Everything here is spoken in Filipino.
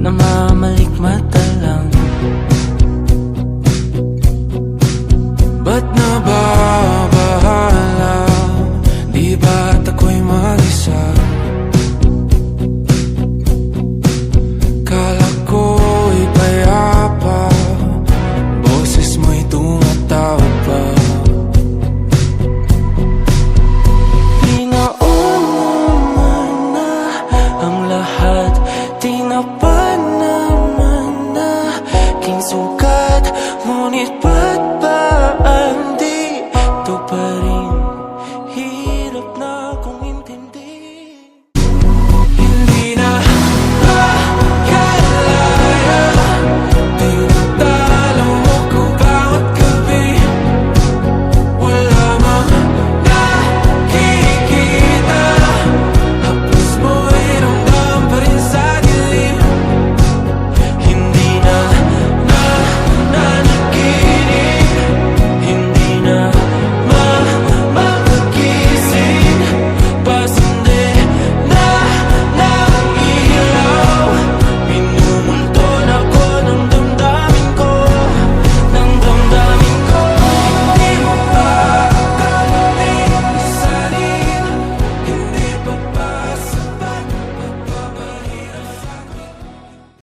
namamalikmata lang. Ba't nababahala? Di ba't ako'y mag-isa? Kala ko'y payapa, boses mo'y tumatawag pa. Di naman na ang lahat, di na pa naman na aking sukat, ngunit pa